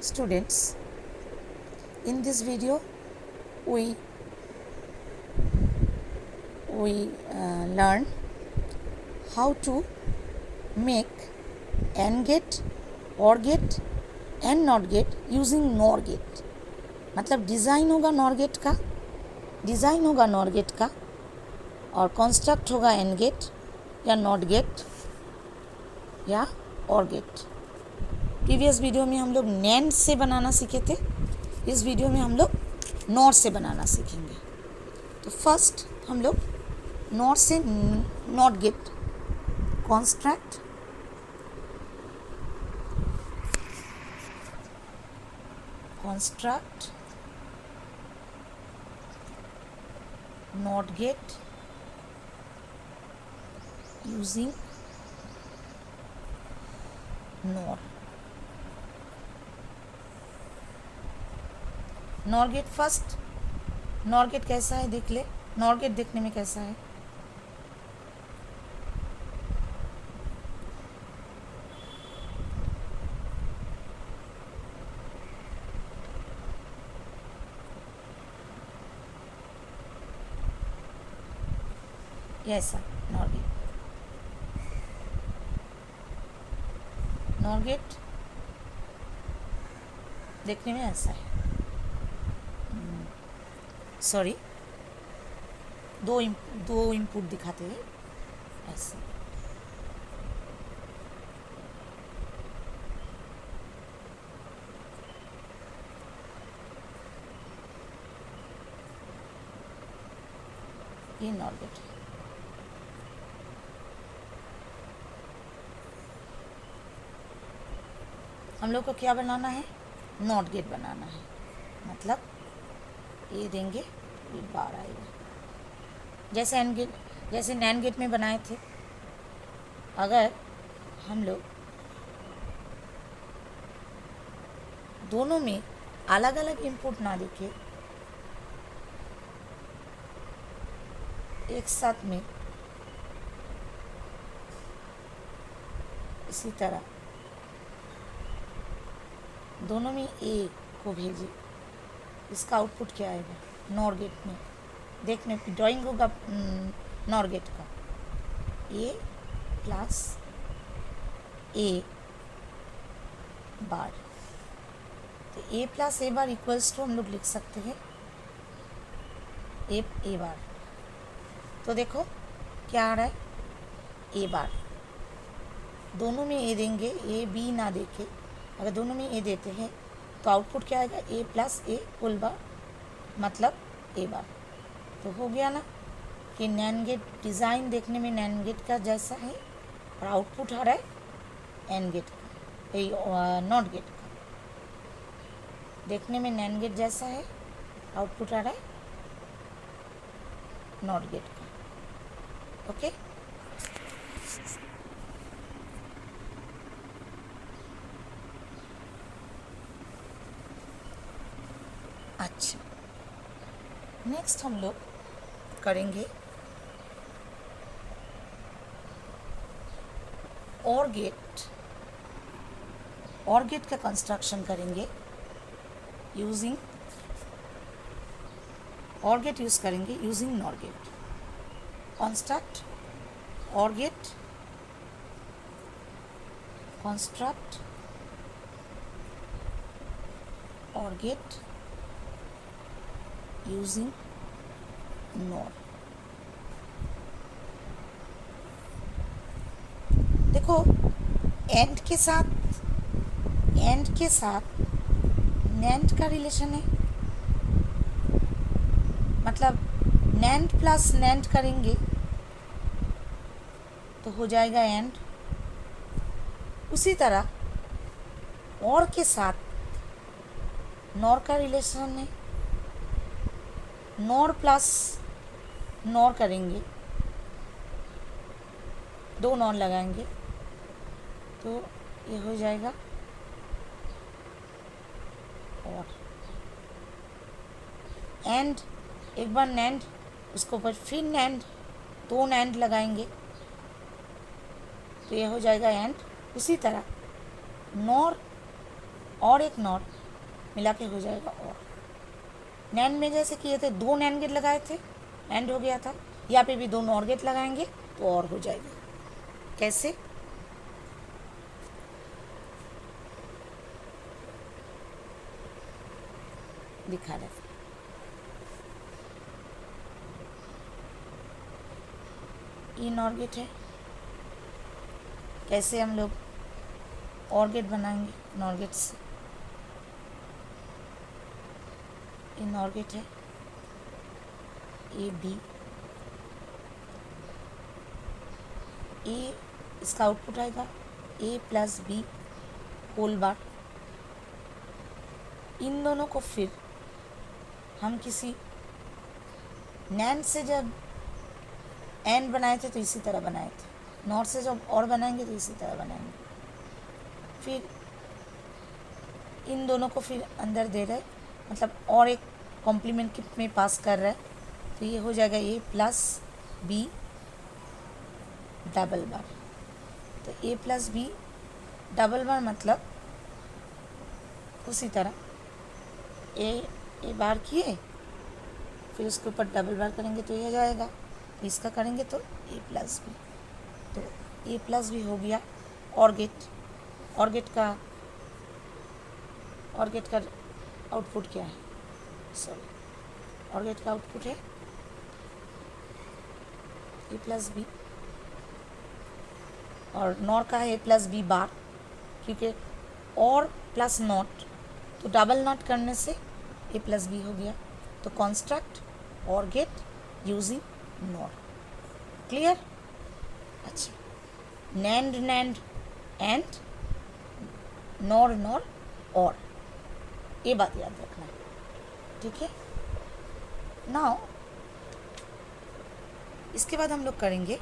Students, in this video we learn how to make AND gate, OR gate and NOT gate using NOR gate. मतलब design होगा NOR gate का, design होगा NOR gate का और construct होगा AND gate या NOT gate या OR gate. Previous video में हम लोग NAND से बनाना सीखे थे, इस वीडियो में हम लोग NOR से बनाना सीखेंगे. तो फर्स्ट हम लोग NOR से NOT gate construct NOT gate using NOR. NOR gate first. NOR gate कैसा है देख ले. NOR गेट देखने में कैसा है? ऐसा NOR गेट. NOR गेट देखने में ऐसा है. सॉरी, दो इनपुट दिखाते हैं ऐसे. ये NOR गेट है. हम लोग को क्या बनाना है? NOT गेट बनाना है. मतलब ये देंगे, ये बार आएगा. जैसे AND गेट, जैसे NAND गेट में बनाए थे. अगर हम लोग दोनों में अलग अलग इनपुट ना देके एक साथ में इसी तरह दोनों में ए को भेजे, इसका आउटपुट क्या आएगा? NOR गेट में देखने ड्राइंग होगा NOR गेट का. A plus A bar. तो A plus A bar equals to हम लोग लिख सकते हैं ए बार. तो देखो क्या आ रहा है? ए बार. दोनों में ए देंगे, ए बी ना देके अगर दोनों में ए देते हैं तो आउटपुट क्या आएगा? ए प्लस ए फुल बार मतलब ए बार. तो हो गया ना कि NAND गेट डिज़ाइन देखने में NAND गेट का जैसा है और आउटपुट आ रहा है AND गेट का, NOT गेट का. देखने में NAND गेट जैसा है, आउटपुट आ रहा है NOT गेट का. ओके. अच्छा, नेक्स्ट हम लोग करेंगे OR गेट. OR गेट का कंस्ट्रक्शन करेंगे यूजिंग OR गेट यूज करेंगे using NOR gate. construct OR gate, construct OR gate using NOR. देखो AND के साथ NAND का रिलेशन है. मतलब NAND प्लस NAND करेंगे तो हो जाएगा AND. उसी तरह OR के साथ NOR का रिलेशन है. NOR प्लस NOR करेंगे, दो NOR लगाएंगे तो ये हो जाएगा OR. AND एक बार NAND, उसके ऊपर फिर NAND, दो NAND लगाएंगे तो ये हो जाएगा AND. उसी तरह NOR और एक नॉर मिला के हो जाएगा और। नैंड में जैसे किए थे 2 नैंड गेट लगाए थे, एंड हो गया था, यहाँ पे भी 2 नॉर गेट लगाएंगे तो और हो जाएगा। कैसे? दिखा रहे, ये नॉर गेट है। कैसे हम लोग और गेट बनाएंगे? नॉर गेट से ये नॉर गेट है, ए बी, ए इसका आउटपुट आएगा ए प्लस बी होल बार। इन दोनों को फिर हम किसी नैंड से जब एंड बनाए थे तो इसी तरह बनाए थे, नॉर से जब और बनाएंगे तो इसी तरह बनाएंगे। फिर इन दोनों को फिर अंदर दे रहे, मतलब और एक कॉम्प्लीमेंट में पास कर रहा है, तो ये हो जाएगा ए प्लस बी डबल बार। तो ए प्लस बी डबल बार मतलब उसी तरह ए बार किए, फिर उसके ऊपर डबल बार करेंगे तो ये हो जाएगा, तो इसका करेंगे तो ए प्लस बी। तो ए प्लस बी हो गया और गेट। और गेट का आउटपुट क्या है? सॉरी, और गेट का आउटपुट है ए प्लस बी, और नॉर का है ए प्लस बी बार, क्योंकि और प्लस नॉट, तो डबल नॉट करने से ए प्लस बी हो गया। तो कंस्ट्रक्ट और गेट यूजिंग नॉर। क्लियर? अच्छा, NAND NAND and, nor nor और, ये बात याद रखना, ठीक है। नाउ इसके बाद हम लोग करेंगे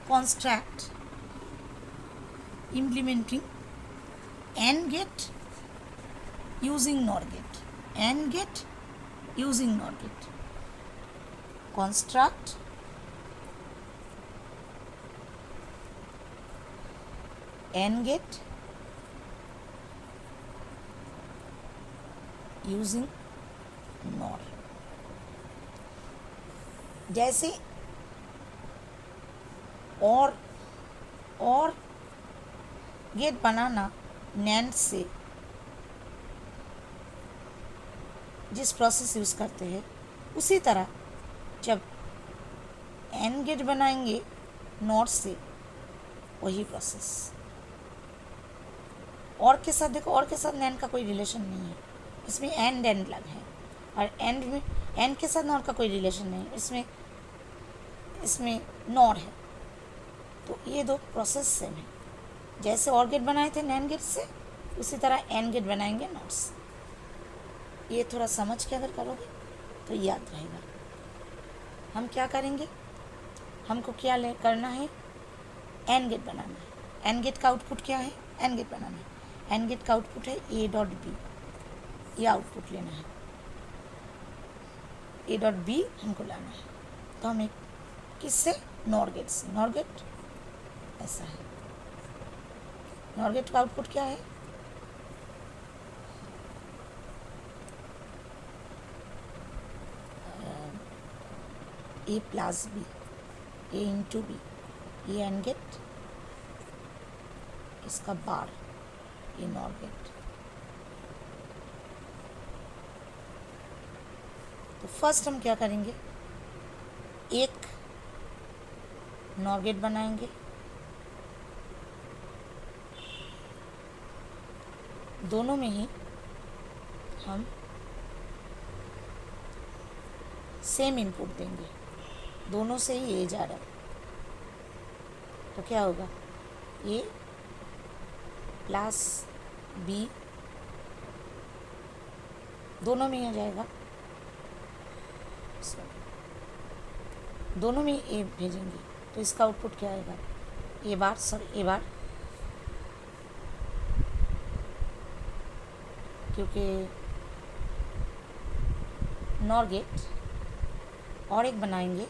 construct implementing AND gate using NOR gate, AND gate using NOR gate. Construct AND gate using NOR. जैसे और गेट बनाना नैंड से जिस प्रोसेस यूज़ करते हैं, उसी तरह जब एंड गेट बनाएंगे नॉर से, वही प्रोसेस। और के साथ देखो, और के साथ नैंड का कोई रिलेशन नहीं है, इसमें एंड लग है, और एंड में एंड के साथ नॉर का कोई रिलेशन नहीं है, इसमें नॉर है। तो ये दो प्रोसेस सेम है। जैसे और गेट बनाए थे नैंड गेट से, उसी तरह एंड गेट बनाएंगे नॉर से। ये थोड़ा समझ के अगर करोगे तो याद रहेगा। हम क्या करेंगे, हमको क्या करना है, एंड गेट बनाना है। एंड गेट का आउटपुट क्या है? एंड गेट बनाना है। एंड गेट का आउटपुट है ए डॉट बी, ये आउटपुट लेना है, ए डॉट बी हमको लाना है। तो हमें किससे? नॉर गेट से। नॉर गेट ऐसा है, नॉर गेट का आउटपुट क्या है? A plus B, A into B, ये एंड गेट, इसका बार, ये नॉर गेट। तो फर्स्ट हम क्या करेंगे, एक नॉर गेट बनाएंगे, दोनों में ही हम सेम इनपुट देंगे, दोनों से ही ए जा रहा है, तो क्या होगा, ए प्लस बी, दोनों में ही आ जाएगा, दोनों में ए भेजेंगे, तो इसका आउटपुट क्या आएगा, ए बार, क्योंकि नॉर गेट और एक बनाएंगे,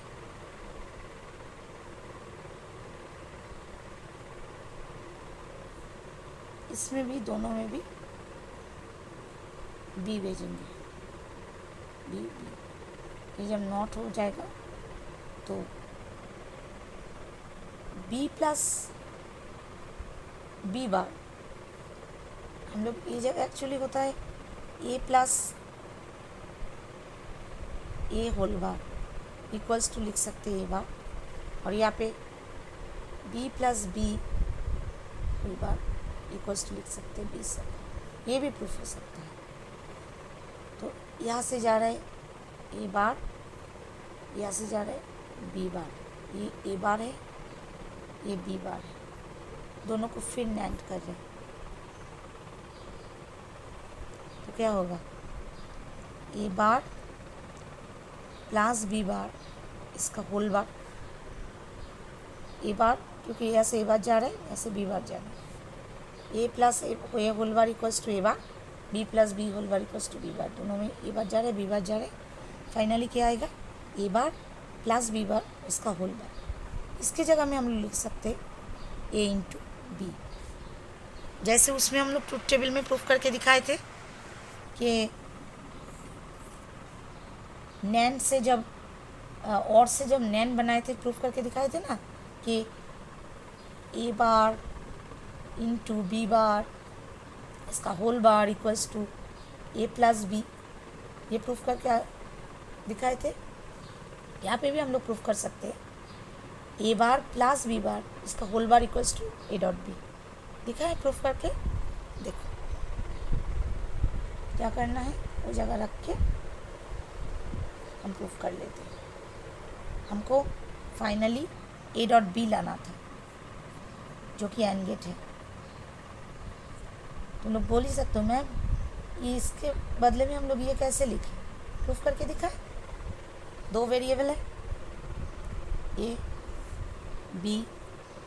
इसमें भी, दोनों में भी बी भेजेंगे, बी बी। ये जब नॉट हो जाएगा तो बी प्लस बी बार, हम लोग ये जब एक्चुअली होता है A plus A whole bar equals to लिख सकते हैं ए बार, और यहाँ पे B plus B whole bar equals to लिख सकते हैं बी सब। ये भी प्रूफ हो सकता है। तो यहाँ से जा रहा है ए बार, यहाँ से जा रहा है बी बार, ये ए बार है, ये बी बार है, दोनों को फिर नैंड कर रहे हैं। तो क्या होगा, ए बार प्लस बी बार इसका होल बार, ए बार क्योंकि यहाँ से ए बार जा रहा है, यहाँ से बी बार जा रहा है, A plus A whole bar equals to A bar, B plus B whole bar equals to B bar, दोनों में ए बार जा रहा है, बी बार जा रहा है। फाइनली क्या आएगा, ए बार प्लस बी बार इसका होल बार। इसके जगह में हम लोग लिख सकते हैं ए इंटू बी, जैसे उसमें हम लोग ट्रुथ टेबल में प्रूफ करके दिखाए थे कि नैन से जब और से जब नैन बनाए थे, प्रूफ करके दिखाए थे ना कि A bar into B bar इसका whole bar equals to A plus B, ये प्रूफ करके दिखाए थे। यहाँ पे भी हम लोग प्रूफ कर सकते हैं A bar plus B bar इसका whole bar equals to A dot B, दिखा है प्रूफ करके। देखो क्या करना है, वो जगह रख के हम प्रूफ कर लेते हैं। हमको फाइनली ए डॉट बी लाना था जो कि एंड गेट है। तुम लोग बोल ही सकते हो मैम ये इसके बदले में हम लोग ये कैसे लिखें, प्रूफ करके दिखाएं। दो वेरिएबल है ए बी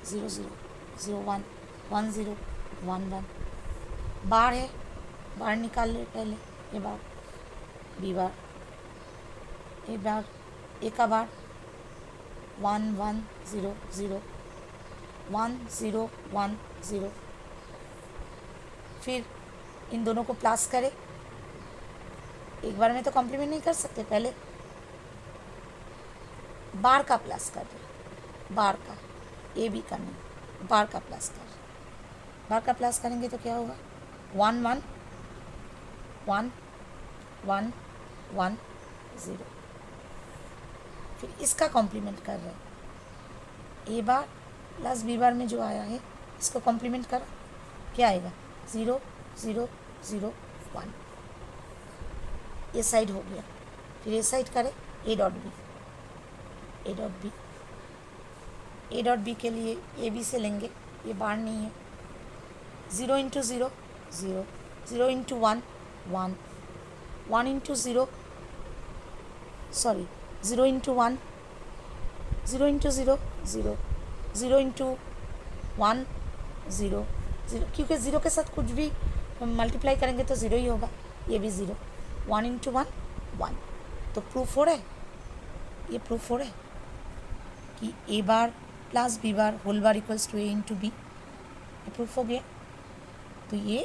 0 0 0 1 1 0 1 1, बार है, बार निकाल ले पहले, ए बार बी बार, ए बार ए का बार 1 1 0 0 1 0 1 0, फिर इन दोनों को प्लस करें। एक बार में तो कॉम्प्लीमेंट नहीं कर सकते, पहले बार का प्लस कर रहे, बार का, ए बी का नहीं, बार का प्लस कर रहे। बार का प्लस करेंगे तो क्या होगा 1 1 1 1 1 0, फिर इसका कॉम्प्लीमेंट कर रहे हैं। ए बार प्लस बी बार में जो आया है इसको कॉम्प्लीमेंट करा, क्या आएगा 0 0 0 1, ये साइड हो गया। फिर ये साइड करें A dot B, A dot B, A dot B के लिए ए बी से लेंगे, ये बार नहीं है, 0 into 0 0, 0 into 1 1, 1 into 0 sorry 0 into 1 0 into 0 0, 0 into 1 0 0, क्योंकि 0 के साथ कुछ भी मल्टीप्लाई करेंगे तो 0 ही होगा, ये भी 0, 1 इंटू 1 1। तो प्रूफ हो रहा है, ये प्रूफ हो रहा है कि A bar plus B bar whole bar equals to A into B, ये प्रूफ हो गया। तो ये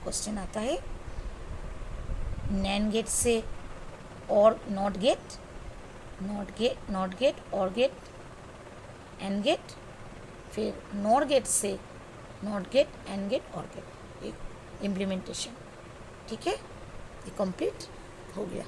क्वेश्चन आता है नैन गेट से और not gate, not gate, not gate, और गेट, एंड गेट, फिर नॉर गेट से नॉट गेट, एंड गेट, और गेट, एक इम्प्लीमेंटेशन। ठीक है, ये कंप्लीट हो गया।